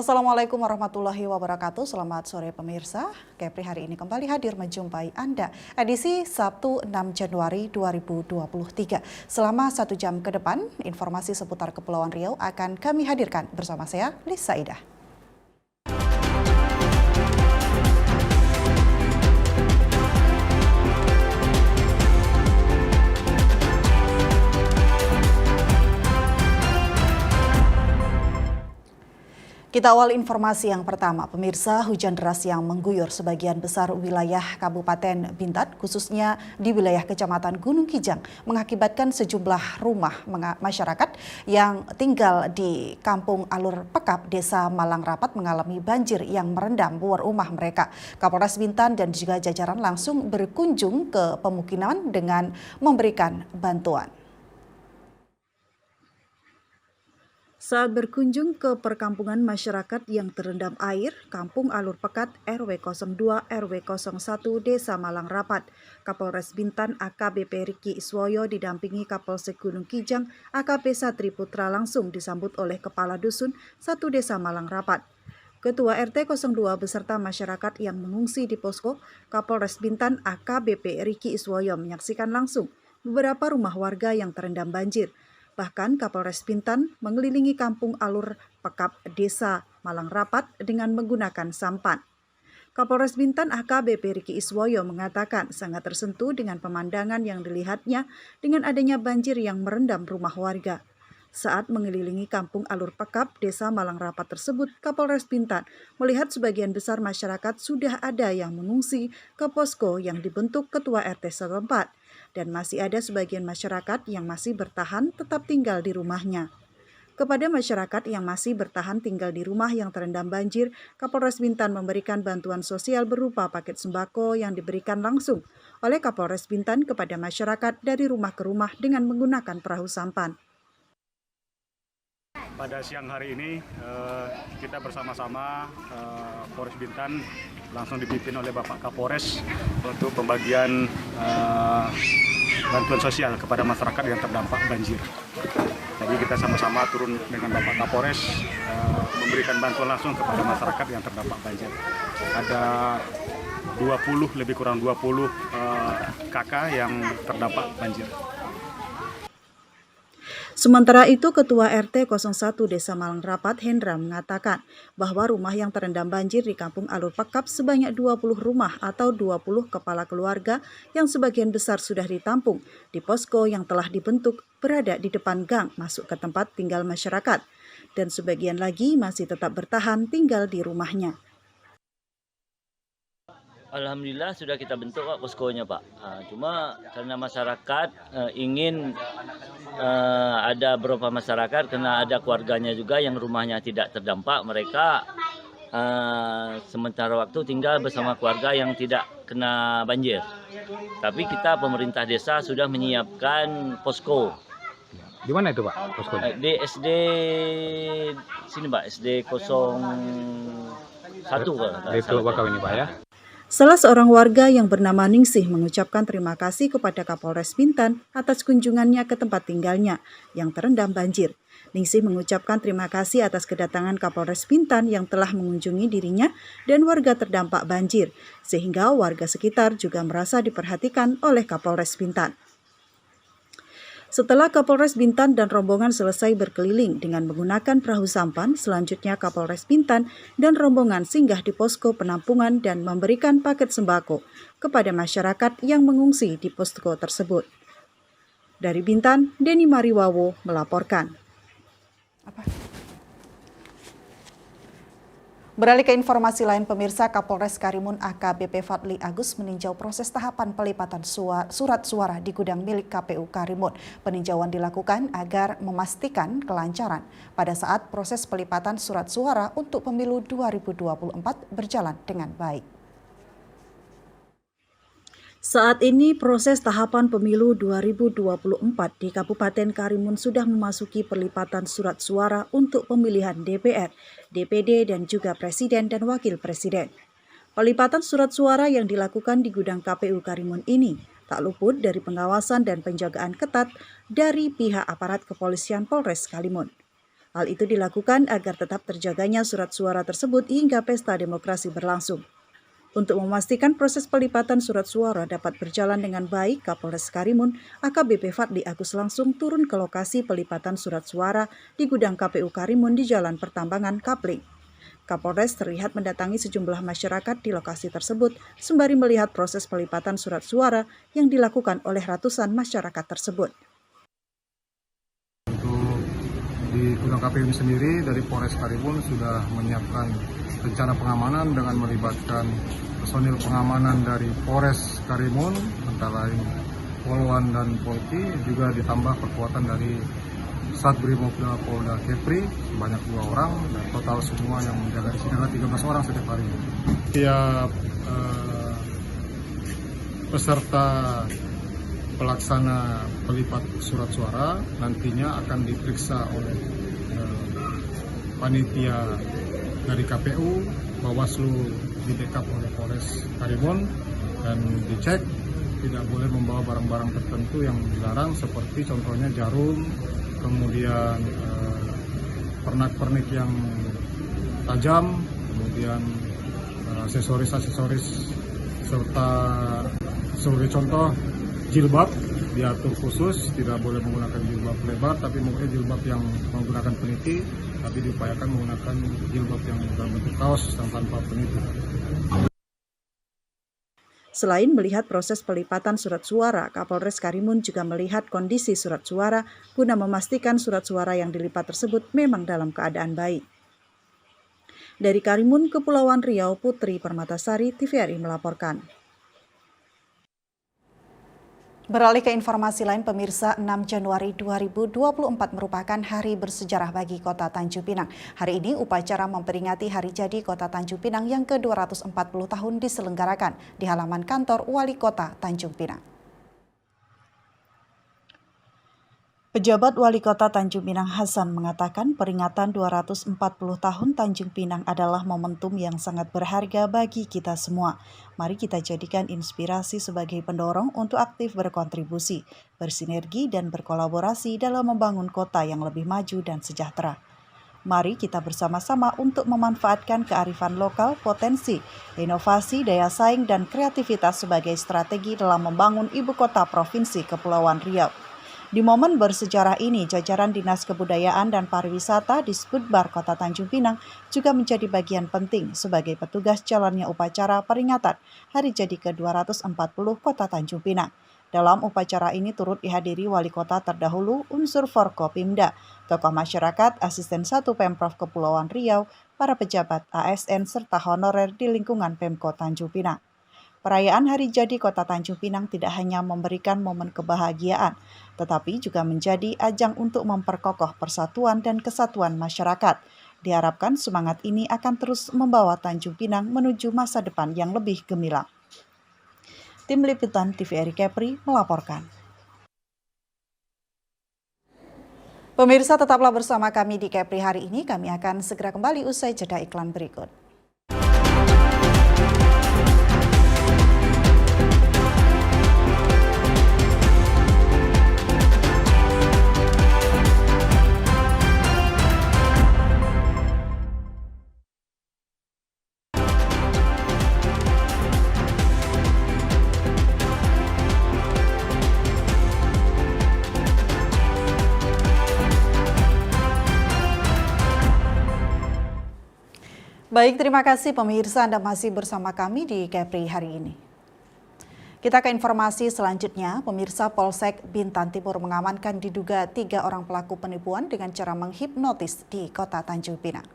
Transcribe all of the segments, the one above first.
Assalamualaikum warahmatullahi wabarakatuh. Selamat sore pemirsa. Kepri hari ini kembali hadir menjumpai Anda. Edisi Sabtu 6 Januari 2023. Selama 1 jam ke depan, informasi seputar Kepulauan Riau akan kami hadirkan bersama saya, Lisa Idah. Kita awal informasi yang pertama, pemirsa. Hujan deras yang mengguyur sebagian besar wilayah Kabupaten Bintan, khususnya di wilayah Kecamatan Gunung Kijang, mengakibatkan sejumlah rumah masyarakat yang tinggal di Kampung Alur Pekap, Desa Malang Rapat mengalami banjir yang merendam rumah mereka. Kapolres Bintan dan juga jajaran langsung berkunjung ke pemukiman dengan memberikan bantuan. Saat berkunjung ke perkampungan masyarakat yang terendam air, Kampung Alur Pekat RW 02 RW 01 Desa Malang Rapat, Kapolres Bintan AKBP Riki Iswoyo didampingi Kapolsek Gunung Kijang AKP Satri Putra langsung disambut oleh Kepala Dusun 1 Desa Malang Rapat. Ketua RT 02 beserta masyarakat yang mengungsi di posko, Kapolres Bintan AKBP Riki Iswoyo menyaksikan langsung beberapa rumah warga yang terendam banjir. Bahkan Kapolres Bintan mengelilingi Kampung Alur Pekap Desa Malang Rapat dengan menggunakan sampan. Kapolres Bintan AKBP Riki Iswoyo mengatakan sangat tersentuh dengan pemandangan yang dilihatnya dengan adanya banjir yang merendam rumah warga. Saat mengelilingi Kampung Alur Pekap Desa Malang Rapat tersebut, Kapolres Bintan melihat sebagian besar masyarakat sudah ada yang mengungsi ke posko yang dibentuk Ketua RT setempat. Dan masih ada sebagian masyarakat yang masih bertahan tetap tinggal di rumahnya. Kepada masyarakat yang masih bertahan tinggal di rumah yang terendam banjir, Kapolres Bintan memberikan bantuan sosial berupa paket sembako yang diberikan langsung oleh Kapolres Bintan kepada masyarakat dari rumah ke rumah dengan menggunakan perahu sampan. Pada siang hari ini kita bersama-sama Polres Bintan langsung dipimpin oleh Bapak Kapolres untuk pembagian bantuan sosial kepada masyarakat yang terdampak banjir. Jadi kita sama-sama turun dengan Bapak Kapolres memberikan bantuan langsung kepada masyarakat yang terdampak banjir. Ada 20 lebih kurang 20 kakak yang terdampak banjir. Sementara itu, Ketua RT 01 Desa Malang Rapat Hendra mengatakan bahwa rumah yang terendam banjir di Kampung Alur Pekap sebanyak 20 rumah atau 20 kepala keluarga yang sebagian besar sudah ditampung di posko yang telah dibentuk berada di depan gang masuk ke tempat tinggal masyarakat dan sebagian lagi masih tetap bertahan tinggal di rumahnya. Alhamdulillah sudah kita bentuk Pak poskonya Pak. Cuma karena masyarakat ingin ada beberapa masyarakat karena ada keluarganya juga yang rumahnya tidak terdampak, mereka sementara waktu tinggal bersama keluarga yang tidak kena banjir. Tapi kita pemerintah desa sudah menyiapkan posko. Di mana itu Pak poskonya? Di SD sini Pak, SD 01 Pak. Di Teluk Bakau ini Pak ya. Salah seorang warga yang bernama Ningsih mengucapkan terima kasih kepada Kapolres Bintan atas kunjungannya ke tempat tinggalnya yang terendam banjir. Ningsih mengucapkan terima kasih atas kedatangan Kapolres Bintan yang telah mengunjungi dirinya dan warga terdampak banjir, sehingga warga sekitar juga merasa diperhatikan oleh Kapolres Bintan. Setelah Kapolres Bintan dan rombongan selesai berkeliling dengan menggunakan perahu sampan, selanjutnya Kapolres Bintan dan rombongan singgah di posko penampungan dan memberikan paket sembako kepada masyarakat yang mengungsi di posko tersebut. Dari Bintan, Denny Mariwawo melaporkan. Beralih ke informasi lain, pemirsa, Kapolres Karimun AKBP Fadli Agus meninjau proses tahapan pelipatan surat suara di gudang milik KPU Karimun. Peninjauan dilakukan agar memastikan kelancaran pada saat proses pelipatan surat suara untuk pemilu 2024 berjalan dengan baik. Saat ini proses tahapan pemilu 2024 di Kabupaten Karimun sudah memasuki pelipatan surat suara untuk pemilihan DPR, DPD, dan juga Presiden dan Wakil Presiden. Pelipatan surat suara yang dilakukan di gudang KPU Karimun ini tak luput dari pengawasan dan penjagaan ketat dari pihak aparat kepolisian Polres Karimun. Hal itu dilakukan agar tetap terjaganya surat suara tersebut hingga pesta demokrasi berlangsung. Untuk memastikan proses pelipatan surat suara dapat berjalan dengan baik, Kapolres Karimun AKBP Fadli Agus langsung turun ke lokasi pelipatan surat suara di gudang KPU Karimun di Jalan Pertambangan Kapling. Kapolres terlihat mendatangi sejumlah masyarakat di lokasi tersebut sembari melihat proses pelipatan surat suara yang dilakukan oleh ratusan masyarakat tersebut. Untuk di gudang KPU ini sendiri dari Polres Karimun sudah menyiapkan rencana pengamanan dengan melibatkan personil pengamanan dari Polres Karimun, antara lain Polwan dan Polki, juga ditambah perkuatan dari Satbrimob Polda Kepri sebanyak 2 orang, dan total semua yang menjaga di sini adalah 13 orang setiap hari. Tiap peserta pelaksana pelipat surat suara nantinya akan diperiksa oleh panitia dari KPU, Bawaslu di backup oleh Polres Karimun, dan dicek tidak boleh membawa barang-barang tertentu yang dilarang seperti contohnya jarum, kemudian pernak-pernik yang tajam, kemudian aksesoris-aksesoris, serta sebagai contoh jilbab diatur khusus, tidak boleh menggunakan jilbab lebar, tapi mungkin jilbab yang menggunakan peniti, tapi diupayakan menggunakan jilbab yang dalam bentuk kaos dan tanpa peniti. Selain melihat proses pelipatan surat suara, Kapolres Karimun juga melihat kondisi surat suara guna memastikan surat suara yang dilipat tersebut memang dalam keadaan baik. Dari Karimun, Kepulauan Riau, Putri Permatasari, TVRI melaporkan. Beralih ke informasi lain, pemirsa, 6 Januari 2024 merupakan hari bersejarah bagi Kota Tanjung Pinang. Hari ini upacara memperingati Hari Jadi Kota Tanjung Pinang yang ke-240 tahun diselenggarakan di halaman kantor Wali Kota Tanjung Pinang. Pejabat Wali Kota Tanjung Pinang Hasan mengatakan peringatan 240 tahun Tanjung Pinang adalah momentum yang sangat berharga bagi kita semua. Mari kita jadikan inspirasi sebagai pendorong untuk aktif berkontribusi, bersinergi dan berkolaborasi dalam membangun kota yang lebih maju dan sejahtera. Mari kita bersama-sama untuk memanfaatkan kearifan lokal, potensi, inovasi, daya saing, dan kreativitas sebagai strategi dalam membangun ibu kota Provinsi Kepulauan Riau. Di momen bersejarah ini, jajaran Dinas Kebudayaan dan Pariwisata di Sputbar Kota Tanjung Pinang juga menjadi bagian penting sebagai petugas jalannya upacara peringatan Hari Jadi ke-240 Kota Tanjung Pinang. Dalam upacara ini turut dihadiri Wali Kota terdahulu, unsur Forkopimda, tokoh masyarakat, asisten 1 Pemprov Kepulauan Riau, para pejabat ASN, serta honorer di lingkungan Pemko Tanjung Pinang. Perayaan Hari Jadi Kota Tanjung Pinang tidak hanya memberikan momen kebahagiaan, tetapi juga menjadi ajang untuk memperkokoh persatuan dan kesatuan masyarakat. Diharapkan semangat ini akan terus membawa Tanjung Pinang menuju masa depan yang lebih gemilang. Tim Liputan TVRI Kepri melaporkan. Pemirsa, tetaplah bersama kami di Kepri hari ini. Kami akan segera kembali usai jeda iklan berikut. Baik, terima kasih pemirsa, Anda masih bersama kami di Kepri hari ini. Kita ke informasi selanjutnya. Pemirsa, Polsek Bintan Timur mengamankan diduga 3 orang pelaku penipuan dengan cara menghipnotis di Kota Tanjung Pinang.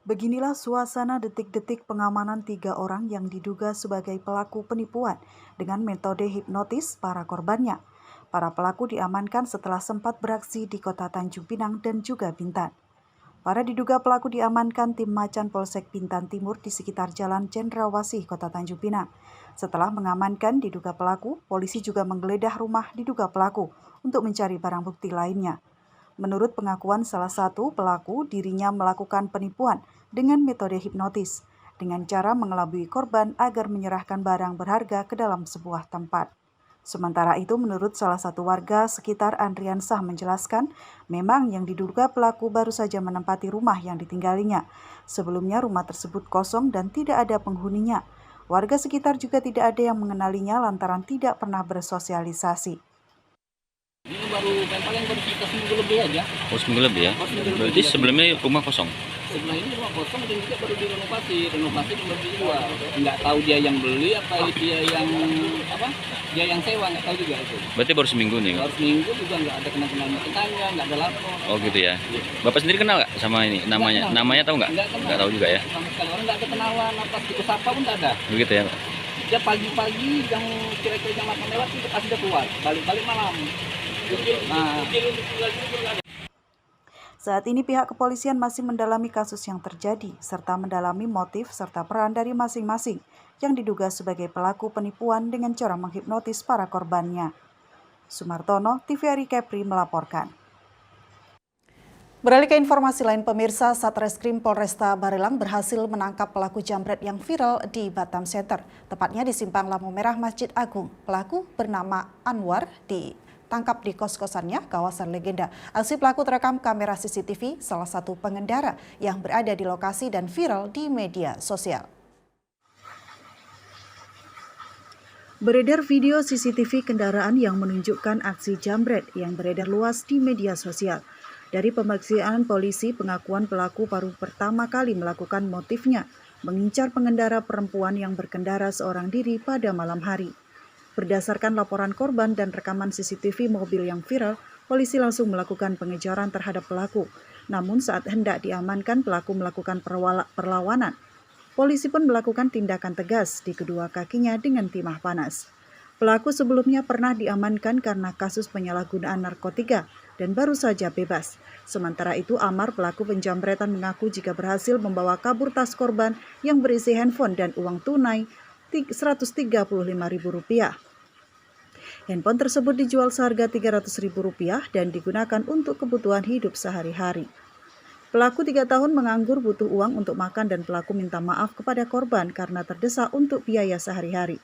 Beginilah suasana detik-detik pengamanan 3 orang yang diduga sebagai pelaku penipuan dengan metode hipnotis para korbannya. Para pelaku diamankan setelah sempat beraksi di Kota Tanjung Pinang dan juga Bintan. Para diduga pelaku diamankan tim Macan Polsek Bintan Timur di sekitar Jalan Cendrawasih, Kota Tanjung Pinang. Setelah mengamankan diduga pelaku, polisi juga menggeledah rumah diduga pelaku untuk mencari barang bukti lainnya. Menurut pengakuan salah satu pelaku, dirinya melakukan penipuan dengan metode hipnotis, dengan cara mengelabui korban agar menyerahkan barang berharga ke dalam sebuah tempat. Sementara itu, menurut salah satu warga sekitar, Andriansah menjelaskan, memang yang diduga pelaku baru saja menempati rumah yang ditinggalinya. Sebelumnya rumah tersebut kosong dan tidak ada penghuninya. Warga sekitar juga tidak ada yang mengenalinya lantaran tidak pernah bersosialisasi. Ini paling baru sekitar seminggu lebih aja. Oh, seminggu lebih ya? Oh, seminggu Berarti lebih. sebelumnya rumah kosong? Sebelah ini rumah kosong dan juga baru direnovasi cuma dijual. Nggak tahu dia yang beli apa dia yang sewa, nggak tahu juga itu. Berarti baru seminggu nih? Baru seminggu juga nggak ada kenal tanya, nggak ada lapor. Oh gitu ya? Bapak sendiri kenal nggak sama ini? Namanya? Nggak kenal. Namanya tahu nggak? Nggak Tahu juga ya? Sama sekali orang nggak ada kenalan apa gitu sapa pun nggak ada. Begitu ya Pak? Dia pagi-pagi yang kira-kira jam 8 lewat itu pasti udah keluar, balik malam. Nah, Saat ini pihak kepolisian masih mendalami kasus yang terjadi, serta mendalami motif serta peran dari masing-masing yang diduga sebagai pelaku penipuan dengan cara menghipnotis para korbannya. Sumartono, TVRI Kepri melaporkan. Beralih ke informasi lain, pemirsa, Satreskrim Polresta Barelang berhasil menangkap pelaku jambret yang viral di Batam Center, tepatnya di Simpang Lampu Merah Masjid Agung. Pelaku bernama Anwar ditangkap di kos-kosannya kawasan Legenda. Aksi pelaku terekam kamera CCTV salah satu pengendara yang berada di lokasi dan viral di media sosial. Beredar video CCTV kendaraan yang menunjukkan aksi jambret yang beredar luas di media sosial. Dari pemeriksaan polisi, pengakuan pelaku baru pertama kali melakukan motifnya, mengincar pengendara perempuan yang berkendara seorang diri pada malam hari. Berdasarkan laporan korban dan rekaman CCTV mobil yang viral, polisi langsung melakukan pengejaran terhadap pelaku. Namun saat hendak diamankan, pelaku melakukan perlawanan. Polisi pun melakukan tindakan tegas di kedua kakinya dengan timah panas. Pelaku sebelumnya pernah diamankan karena kasus penyalahgunaan narkotika dan baru saja bebas. Sementara itu, Amar, pelaku penjambretan, mengaku jika berhasil membawa kabur tas korban yang berisi handphone dan uang tunai Rp135.000. Handphone tersebut dijual seharga Rp300.000 dan digunakan untuk kebutuhan hidup sehari-hari. Pelaku 3 tahun menganggur, butuh uang untuk makan, dan pelaku minta maaf kepada korban karena terdesak untuk biaya sehari-hari.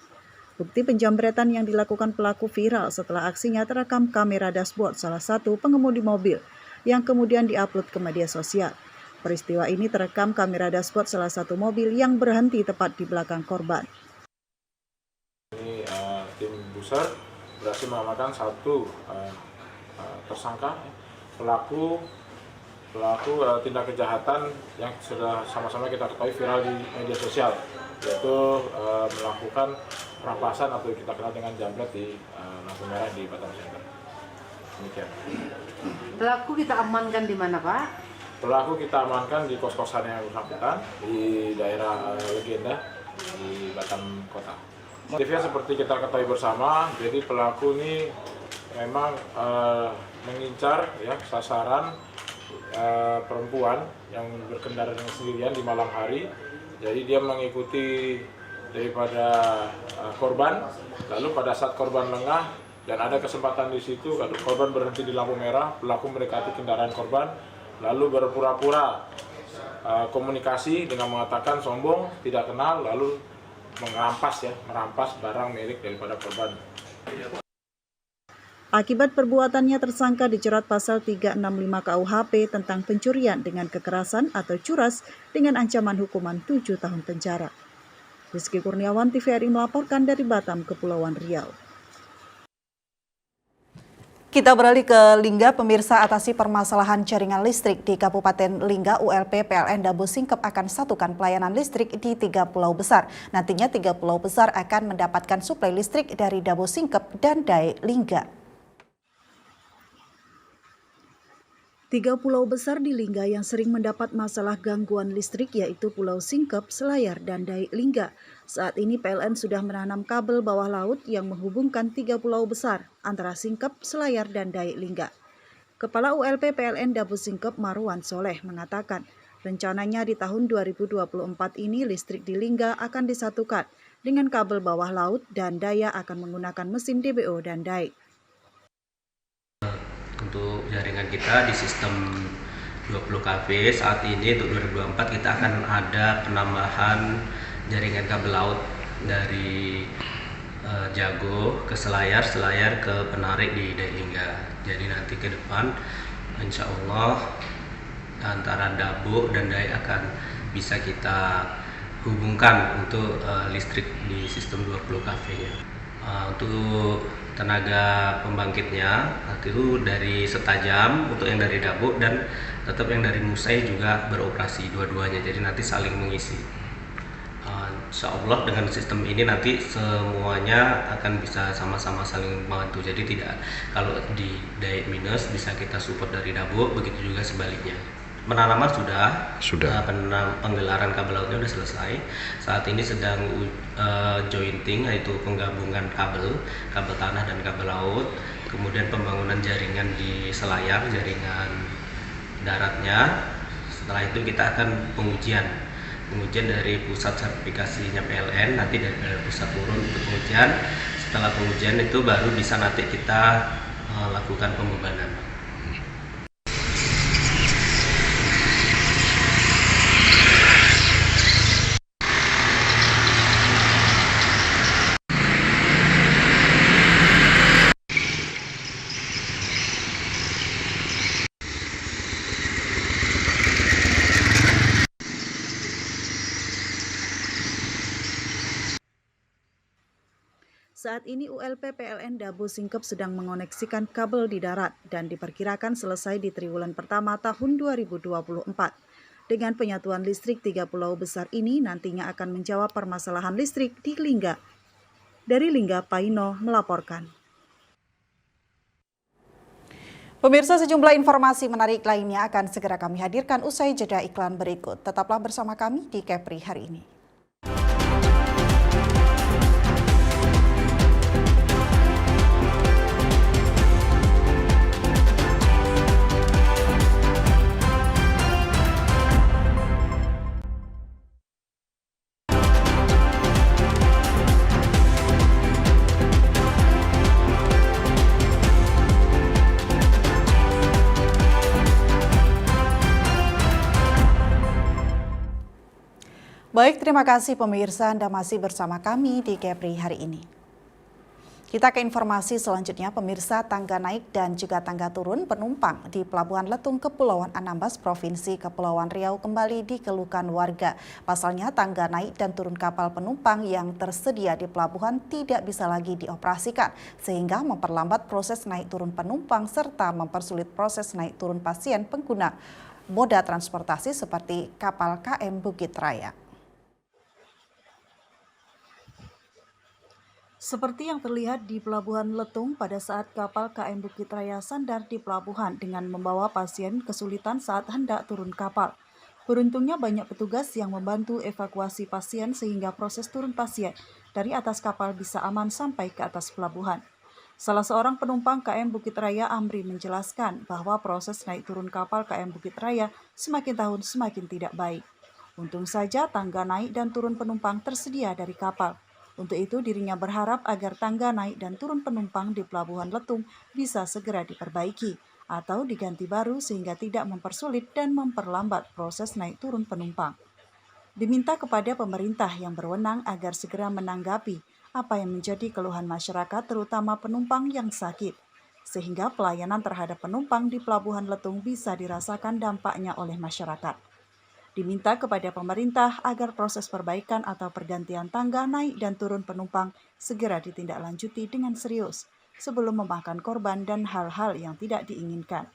Bukti penjambretan yang dilakukan pelaku viral setelah aksinya terekam kamera dashboard salah satu pengemudi mobil yang kemudian diupload ke media sosial. Peristiwa ini terekam kamera dashboard salah satu mobil yang berhenti tepat di belakang korban. Ini tim Buser berhasil mengamankan satu tersangka pelaku tindak kejahatan yang sudah sama-sama kita ketahui viral di media sosial, yaitu melakukan perampasan atau kita kenal dengan jambret di lampu merah di Batam Center. Demikian. Pelaku kita amankan di mana, Pak? Pelaku kita amankan di kos-kosan yang bersangkutan di daerah Legenda di Batam Kota. Motifnya seperti kita ketahui bersama, jadi pelaku ini memang mengincar ya sasaran perempuan yang berkendara dengan sendirian di malam hari. Jadi dia mengikuti daripada korban, lalu pada saat korban lengah dan ada kesempatan di situ, korban berhenti di lampu merah, pelaku mendekati kendaraan korban, lalu berpura-pura komunikasi dengan mengatakan sombong, tidak kenal, lalu merampas barang milik daripada korban. Akibat perbuatannya, tersangka dijerat pasal 365 KUHP tentang pencurian dengan kekerasan atau curas dengan ancaman hukuman 7 tahun penjara. Rizky Kurniawan, TVRI melaporkan dari Batam, Kepulauan Riau. Kita beralih ke Lingga, pemirsa. Atasi permasalahan jaringan listrik di Kabupaten Lingga, ULP PLN Dabo Singkep akan satukan pelayanan listrik di 3 pulau besar. Nantinya 3 pulau besar akan mendapatkan suplai listrik dari Dabo Singkep dan Dae Lingga. 3 pulau besar di Lingga yang sering mendapat masalah gangguan listrik yaitu Pulau Singkep, Selayar, dan Dae Lingga. Saat ini PLN sudah menanam kabel bawah laut yang menghubungkan 3 pulau besar antara Singkep, Selayar, dan Dae Lingga. Kepala ULP PLN Dabo Singkep, Marwan Soleh, mengatakan rencananya di tahun 2024 ini listrik di Lingga akan disatukan dengan kabel bawah laut dan Daya akan menggunakan mesin DBO dan Dae. Untuk jaringan kita di sistem 20 kV saat ini untuk 2024 kita akan ada penambahan jaringan kabel laut dari Jago ke Selayar, Selayar ke Penarik di Dailingga. Jadi nanti ke depan insya Allah antara Dabuk dan Daik akan bisa kita hubungkan untuk listrik di sistem 20 kV-nya. Untuk tenaga pembangkitnya itu dari Setajam untuk yang dari Dabuk, dan tetap yang dari Musai juga beroperasi dua-duanya, jadi nanti saling mengisi. Insya Allah dengan sistem ini nanti semuanya akan bisa sama-sama saling membantu, jadi tidak, kalau di Daik minus bisa kita support dari Dabuk, begitu juga sebaliknya. Penanaman sudah. Penggelaran kabel lautnya sudah selesai. Saat ini sedang jointing, yaitu penggabungan kabel tanah dan kabel laut. Kemudian pembangunan jaringan di Selayar, jaringan daratnya. Setelah itu kita akan pengujian dari pusat sertifikasinya PLN, nanti dari pusat turun untuk pengujian. Setelah pengujian itu baru bisa nanti kita lakukan pembebanan. Saat ini ULP PLN Dabu Singkep sedang mengoneksikan kabel di darat dan diperkirakan selesai di triwulan pertama tahun 2024. Dengan penyatuan listrik 3 pulau besar ini nantinya akan menjawab permasalahan listrik di Lingga. Dari Lingga, Paino melaporkan. Pemirsa, sejumlah informasi menarik lainnya akan segera kami hadirkan usai jeda iklan berikut. Tetaplah bersama kami di Kepri hari ini. Baik, terima kasih pemirsa, Anda masih bersama kami di Kepri hari ini. Kita ke informasi selanjutnya, pemirsa. Tangga naik dan juga tangga turun penumpang di Pelabuhan Letung Kepulauan Anambas, Provinsi Kepulauan Riau kembali dikeluhkan warga. Pasalnya tangga naik dan turun kapal penumpang yang tersedia di pelabuhan tidak bisa lagi dioperasikan, sehingga memperlambat proses naik turun penumpang serta mempersulit proses naik turun pasien pengguna moda transportasi seperti kapal KM Bukit Raya. Seperti yang terlihat di Pelabuhan Letung pada saat kapal KM Bukit Raya sandar di pelabuhan dengan membawa pasien kesulitan saat hendak turun kapal. Beruntungnya banyak petugas yang membantu evakuasi pasien sehingga proses turun pasien dari atas kapal bisa aman sampai ke atas pelabuhan. Salah seorang penumpang KM Bukit Raya, Amri, menjelaskan bahwa proses naik turun kapal KM Bukit Raya semakin tahun semakin tidak baik. Untung saja tangga naik dan turun penumpang tersedia dari kapal. Untuk itu dirinya berharap agar tangga naik dan turun penumpang di Pelabuhan Letung bisa segera diperbaiki atau diganti baru sehingga tidak mempersulit dan memperlambat proses naik turun penumpang. Diminta kepada pemerintah yang berwenang agar segera menanggapi apa yang menjadi keluhan masyarakat terutama penumpang yang sakit, sehingga pelayanan terhadap penumpang di Pelabuhan Letung bisa dirasakan dampaknya oleh masyarakat. Diminta kepada pemerintah agar proses perbaikan atau pergantian tangga naik dan turun penumpang segera ditindaklanjuti dengan serius sebelum memakan korban dan hal-hal yang tidak diinginkan.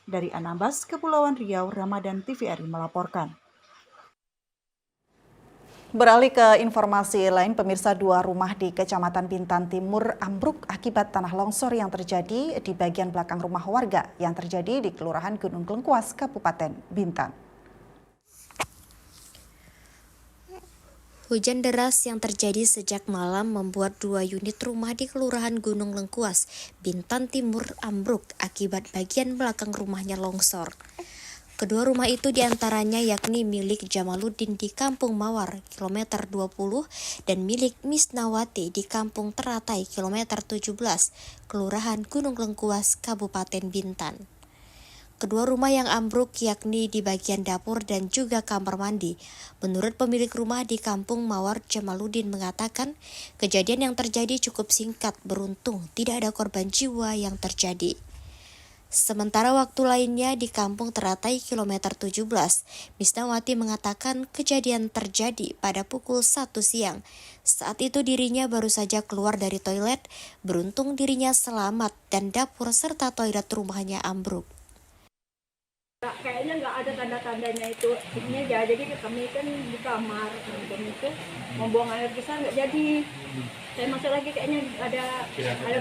Dari Anambas, Kepulauan Riau, Ramadan TVRI melaporkan. Beralih ke informasi lain, pemirsa, 2 rumah di Kecamatan Bintan Timur ambruk akibat tanah longsor yang terjadi di bagian belakang rumah warga yang terjadi di Kelurahan Gunung Lengkuas, Kabupaten Bintan. Hujan deras yang terjadi sejak malam membuat 2 unit rumah di Kelurahan Gunung Lengkuas, Bintan Timur ambruk akibat bagian belakang rumahnya longsor. Kedua rumah itu diantaranya yakni milik Jamaluddin di Kampung Mawar, kilometer 20, dan milik Misnawati di Kampung Teratai, kilometer 17, Kelurahan Gunung Lengkuas, Kabupaten Bintan. kedua rumah yang ambruk yakni di bagian dapur dan juga kamar mandi. Menurut pemilik rumah di Kampung Mawar, Jamaluddin mengatakan kejadian yang terjadi cukup singkat, beruntung tidak ada korban jiwa yang terjadi. Sementara waktu lainnya di Kampung Teratai kilometer 17, Misnawati mengatakan kejadian terjadi pada pukul 1 siang. Saat itu dirinya baru saja keluar dari toilet, beruntung dirinya selamat dan dapur serta toilet rumahnya ambruk. Kayaknya nggak ada tanda-tandanya itu ini aja, jadi kami kan di kamar kami itu mau buang air besar nggak jadi, saya masuk lagi kayaknya ada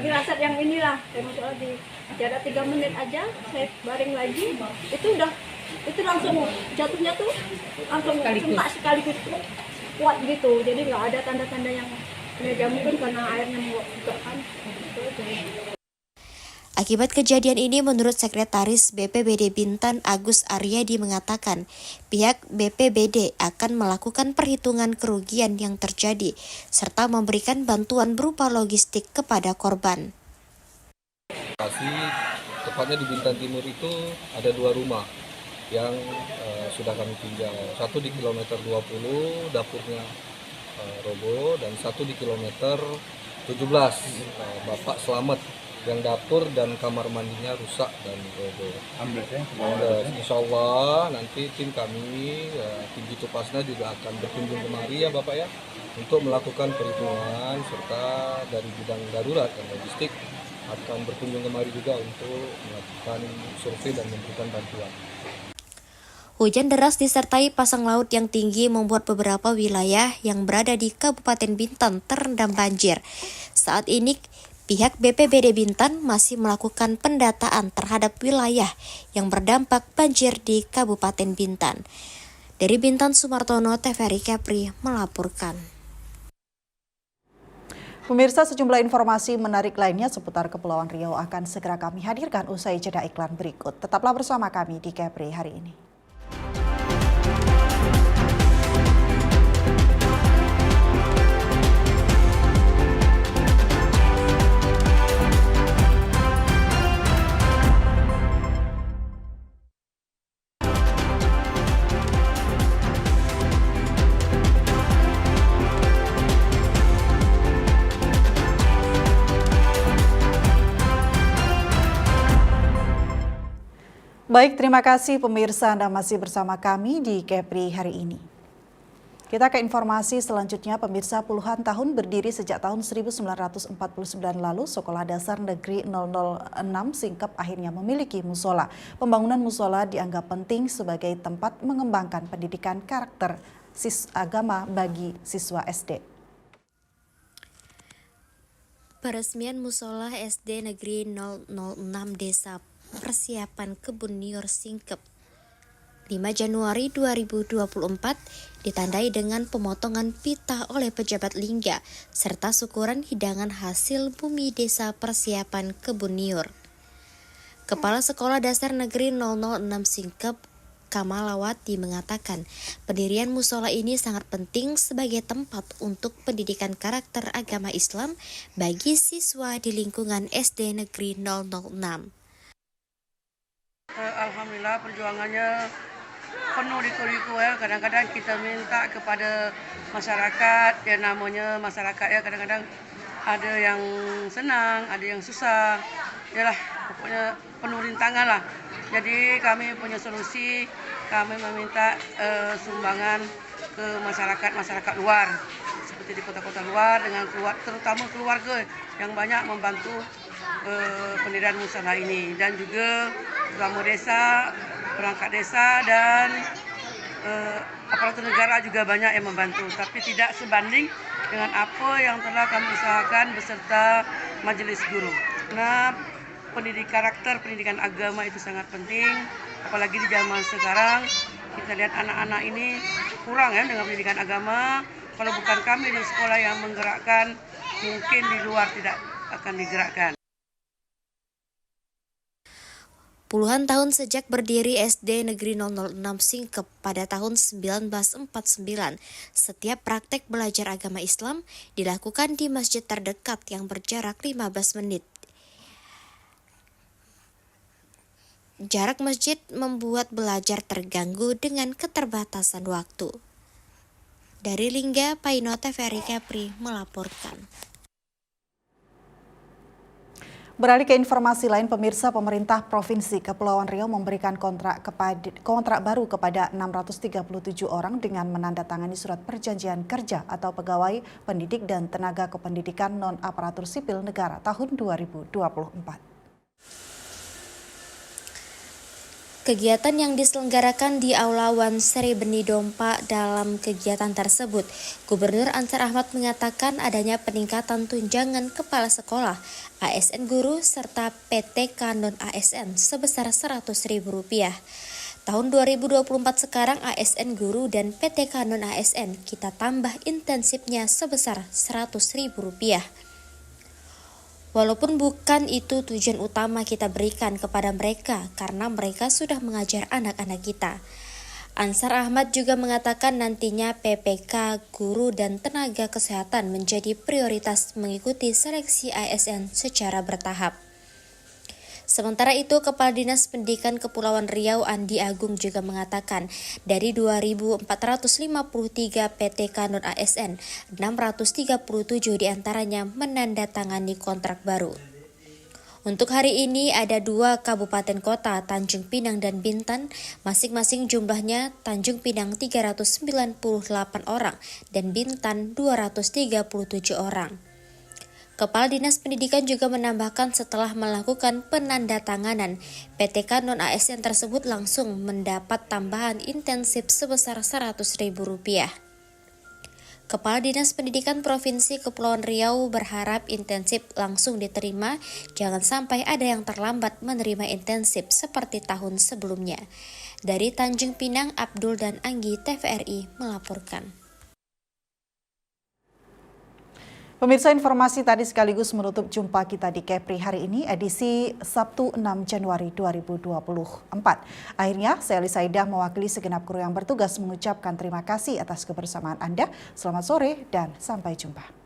firasat yang inilah, saya masuk lagi ada 3 menit aja saya baring lagi, itu langsung jatuhnya tuh langsung sekaligus kuat gitu, jadi nggak ada tanda-tanda yang ya mungkin karena airnya menguap kan. Akibat kejadian ini, menurut Sekretaris BPBD Bintan Agus Aryadi mengatakan pihak BPBD akan melakukan perhitungan kerugian yang terjadi serta memberikan bantuan berupa logistik kepada korban. Tepatnya di Bintan Timur itu ada 2 rumah yang sudah kami tinjau. Satu di kilometer 20 dapurnya roboh dan satu di kilometer 17 Bapak selamat. Yang dapur dan kamar mandinya rusak dan roboh. Insya Allah nanti tim kami, tim Ditupasna juga akan berkunjung kemari ya Bapak ya, untuk melakukan perhitungan serta dari bidang darurat dan logistik akan berkunjung kemari juga untuk melakukan survei dan memberikan bantuan. Hujan deras disertai pasang laut yang tinggi membuat beberapa wilayah yang berada di Kabupaten Bintan terendam banjir. Saat ini, pihak BPBD Bintan masih melakukan pendataan terhadap wilayah yang berdampak banjir di Kabupaten Bintan. Dari Bintan, Sumartono, TVRI Kepri melaporkan. Pemirsa, sejumlah informasi menarik lainnya seputar Kepulauan Riau akan segera kami hadirkan usai jeda iklan berikut. Tetaplah bersama kami di Kepri hari ini. Baik, terima kasih pemirsa, Anda masih bersama kami di Kepri hari ini. Kita ke informasi selanjutnya, pemirsa. Puluhan tahun berdiri sejak tahun 1949 lalu, Sekolah Dasar Negeri 006 Singkep akhirnya memiliki musola. Pembangunan musola dianggap penting sebagai tempat mengembangkan pendidikan karakter agama bagi siswa SD. Peresmian musola SD Negeri 006 Desa Persiapan Kebun Nior Singkep 5 Januari 2024 ditandai dengan pemotongan pita oleh pejabat lingga serta syukuran hidangan hasil bumi Desa Persiapan Kebun Nior. Kepala Sekolah Dasar Negeri 006 Singkep, Kamalawati mengatakan pendirian musola ini sangat penting sebagai tempat untuk pendidikan karakter agama Islam bagi siswa di lingkungan SD Negeri 006. Alhamdulillah perjuangannya penuh liku-liku ya. Kadang-kadang kita minta kepada masyarakat, ya namanya masyarakat ya, kadang-kadang ada yang senang, ada yang susah. Yalah, pokoknya penuh rintangan lah. Jadi kami punya solusi, kami meminta sumbangan ke masyarakat luar, seperti di kota-kota luar, dengan terutama keluarga yang banyak membantu pendirian musola ini, dan juga bangun desa, perangkat desa, dan aparatur negara juga banyak yang membantu, tapi tidak sebanding dengan apa yang telah kami usahakan beserta majelis guru. Karena pendidikan agama itu sangat penting, apalagi di zaman sekarang kita lihat anak-anak ini kurang ya dengan pendidikan agama. Kalau bukan kami di sekolah yang menggerakkan, mungkin di luar tidak akan digerakkan. Puluhan tahun sejak berdiri SD Negeri 006 Singkep pada tahun 1949, setiap praktek belajar agama Islam dilakukan di masjid terdekat yang berjarak 15 menit. jarak masjid membuat belajar terganggu dengan keterbatasan waktu. Dari Lingga, Paino TVRI Kepri melaporkan. Beralih ke informasi lain, pemirsa, pemerintah Provinsi Kepulauan Riau memberikan kontrak baru kepada 637 orang dengan menandatangani surat perjanjian kerja atau pegawai pendidik dan tenaga kependidikan non-aparatur sipil negara tahun 2024. Kegiatan yang diselenggarakan di Aula Wan Sri Beni Dompa. Dalam kegiatan tersebut, Gubernur Ansar Ahmad mengatakan adanya peningkatan tunjangan kepala sekolah, ASN guru, serta PTK non-ASN sebesar Rp100.000. Tahun 2024 sekarang ASN guru dan PTK non-ASN kita tambah intensifnya sebesar Rp100.000. Walaupun bukan itu tujuan utama kita berikan kepada mereka karena mereka sudah mengajar anak-anak kita. Ansar Ahmad juga mengatakan nantinya PPK, guru, dan tenaga kesehatan menjadi prioritas mengikuti seleksi ASN secara bertahap. Sementara itu, Kepala Dinas Pendidikan Kepulauan Riau Andi Agung juga mengatakan dari 2.453 PTK non-ASN, 637 diantaranya menandatangani kontrak baru. Untuk hari ini ada 2 kabupaten kota, Tanjung Pinang dan Bintan, masing-masing jumlahnya Tanjung Pinang 398 orang dan Bintan 237 orang. Kepala Dinas Pendidikan juga menambahkan setelah melakukan penandatanganan, PTK non-ASN tersebut langsung mendapat tambahan intensif sebesar Rp100.000. Kepala Dinas Pendidikan Provinsi Kepulauan Riau berharap intensif langsung diterima, jangan sampai ada yang terlambat menerima intensif seperti tahun sebelumnya. Dari Tanjung Pinang, Abdul dan Anggi TVRI melaporkan. Pemirsa, informasi tadi sekaligus menutup jumpa kita di Kepri hari ini, edisi Sabtu 6 Januari 2024. Akhirnya, saya Lisa Idah mewakili segenap kru yang bertugas mengucapkan terima kasih atas kebersamaan Anda. Selamat sore dan sampai jumpa.